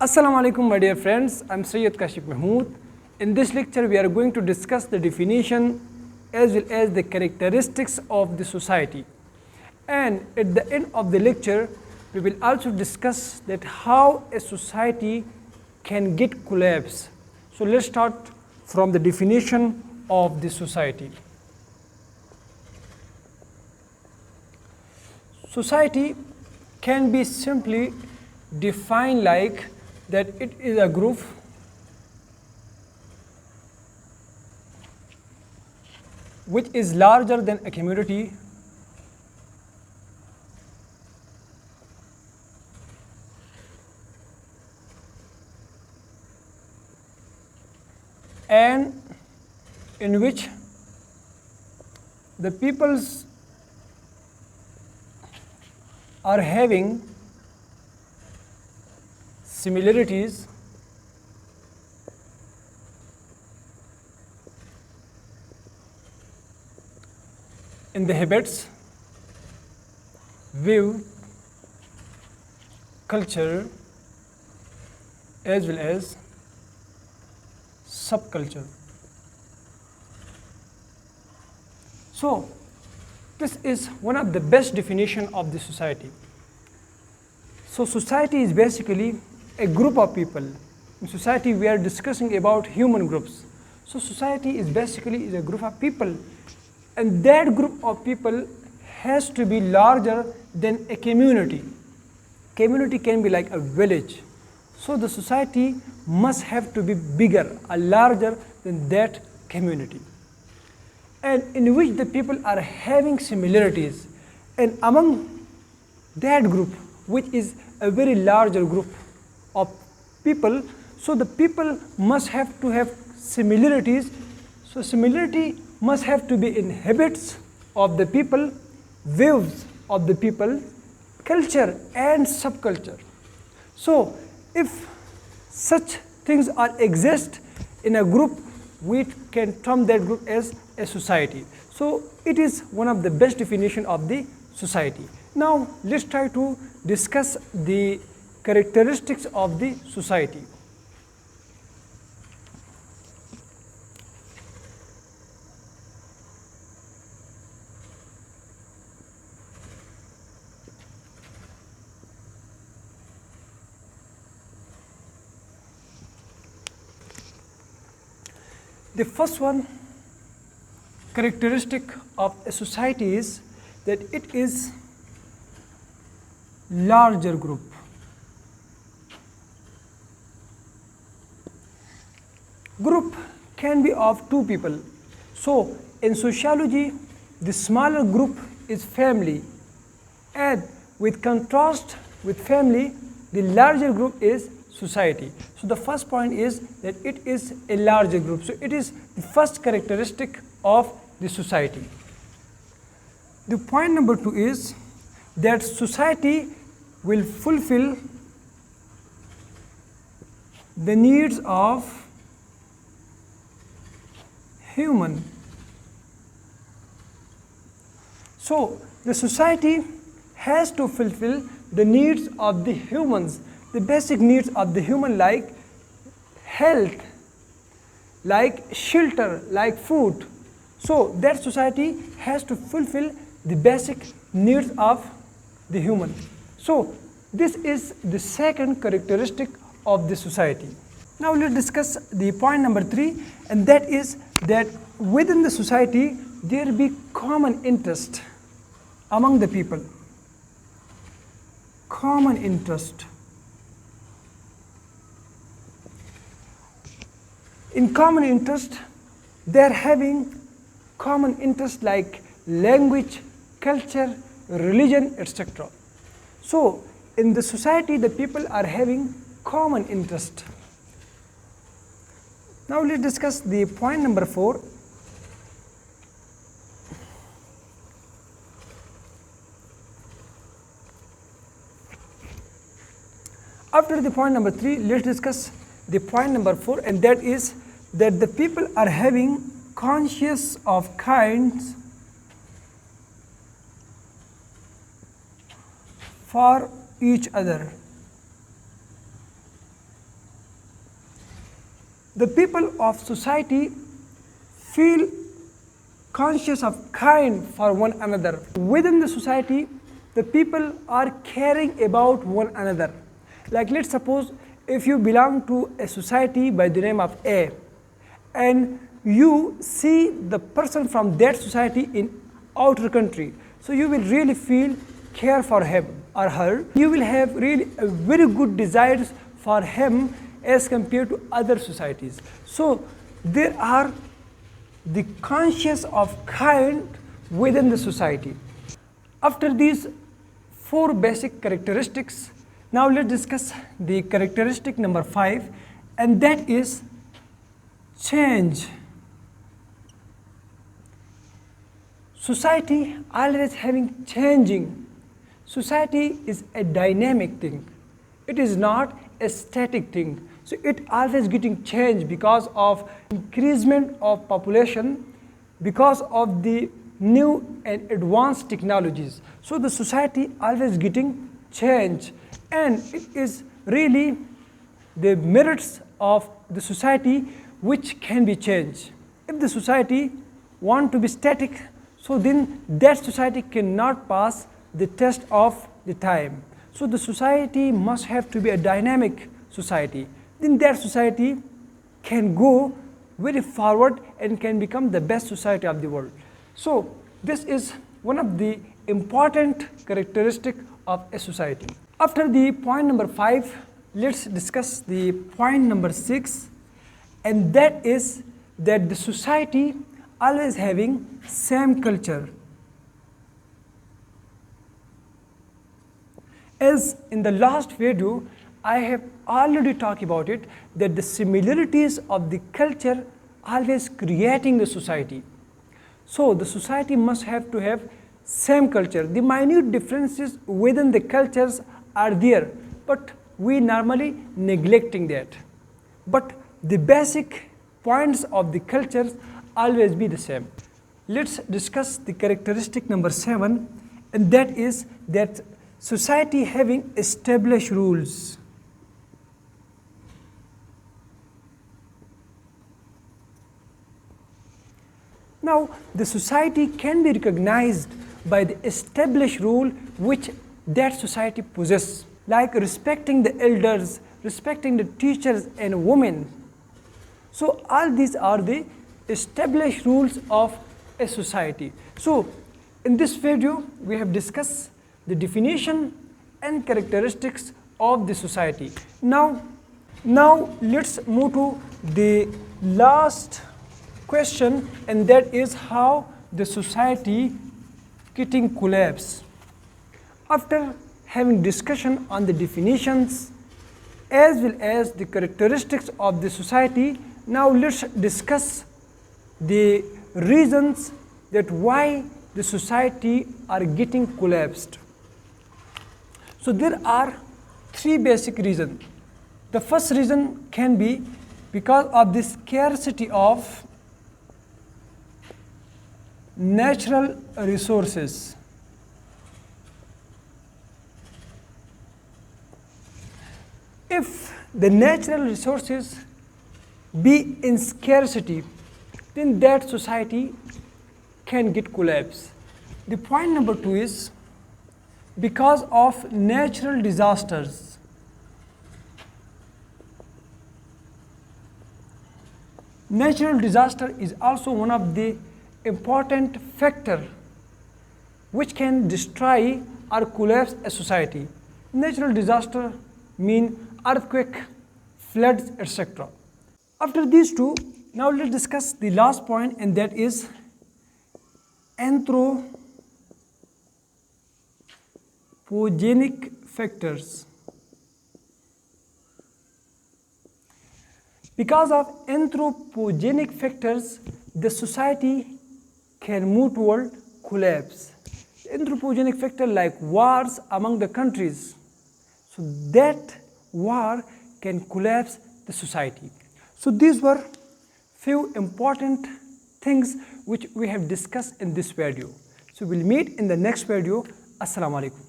Assalamu alaikum my dear friends, I am Sayyid Kashif Mahmood. In this lecture we are going to discuss the definition as well as the characteristics of the society. And at the end of the lecture we will also discuss that how a society can get collapse. So let's start from the definition of the society. Society can be simply defined like that it is a group which is larger than a community and in which the peoples are having similarities in the habits, view, culture as well as subculture. So this is one of the best definition of the society. So society is basically a group of people. In society we are discussing about human groups. So society is basically a group of people, and that group of people has to be larger than a community. Community can be like a village. So the society must have to be bigger or larger than that community, and in which the people are having similarities, and among that group, which is a very larger group of people, so the people must have to have similarities. So similarity must have to be in habits of the people, views of the people, culture and subculture. So if such things are exist in a group, we can term that group as a society. So it is one of the best definition of the society. Now let's try to discuss the characteristics of the society. The first one characteristic of a society is that it is larger group. Group can be of two people. So in sociology, the smaller group is family, and with contrast with family, the larger group is society. So the first point is that it is a larger group. So it is the first characteristic of the society. The point number 2 is that society will fulfill the needs of human. So the society has to fulfill the needs of the humans, the basic needs of the human, like health, like shelter, like food. So that society has to fulfill the basic needs of the human. So this is the second characteristic of the society. Now let's discuss the point number 3, and that is that within the society there be common interest among the people. Common interest. In common interest, they are having common interest like language, culture, religion, etc. So in the society the people are having common interest. Now let's discuss the point number 4. After the point number 3, let's discuss the point number 4, and that is that the people are having conscious of kinds for each other. The people of society feel conscious of kind for one another. Within the society, the people are caring about one another. Like, let's suppose if you belong to a society by the name of A, and you see the person from that society in outer country, so you will really feel care for him or her. You will have really a very good desires for him as compared to other societies. So there are the conscious of kind within the society. After these 4 basic characteristics, now let's discuss the characteristic number 5, and that is change. Society always having changing. Society is a dynamic thing. It is not a static thing. So it always getting changed because of increasement of population, because of the new and advanced technologies. So the society always getting changed, and it is really the merits of the society which can be changed. If the society want to be static, so then that society cannot pass the test of the time. So the society must have to be a dynamic society. Then that society can go very forward and can become the best society of the world. So this is one of the important characteristic of a society. After the point number 5, let's discuss the point number 6, and that is that the society always having same culture. As in the last video, I have already talked about it, that the similarities of the culture always creating the society. So the society must have to have same culture. The minute differences within the cultures are there, but we normally neglecting that. But the basic points of the cultures always be the same. Let's discuss the characteristic number 7, and that is that society having established rules. Now, the society can be recognized by the established rule which that society possesses, like respecting the elders, respecting the teachers and women. So all these are the established rules of a society. So in this video, we have discussed the definition and characteristics of the society. Now let's move to the last question, and that is how the society getting collapse. After having discussion on the definitions as well as the characteristics of the society, now let's discuss the reasons that why the society are getting collapsed. So there are 3 basic reasons. The first reason can be because of the scarcity of natural resources. If the natural resources be in scarcity, then that society can get collapse. The point number 2 is because of natural disasters. Natural disaster is also one of the important factor which can destroy or collapse a society. Natural disaster mean earthquake, floods, etc. After these 2, now let's discuss the last point, and that is anthropogenic factors. Because of anthropogenic factors, the society can move toward collapse. Anthropogenic factor like wars among the countries, so that war can collapse the society. So these were few important things which we have discussed in this video. So we'll meet in the next video. Assalamu alaikum.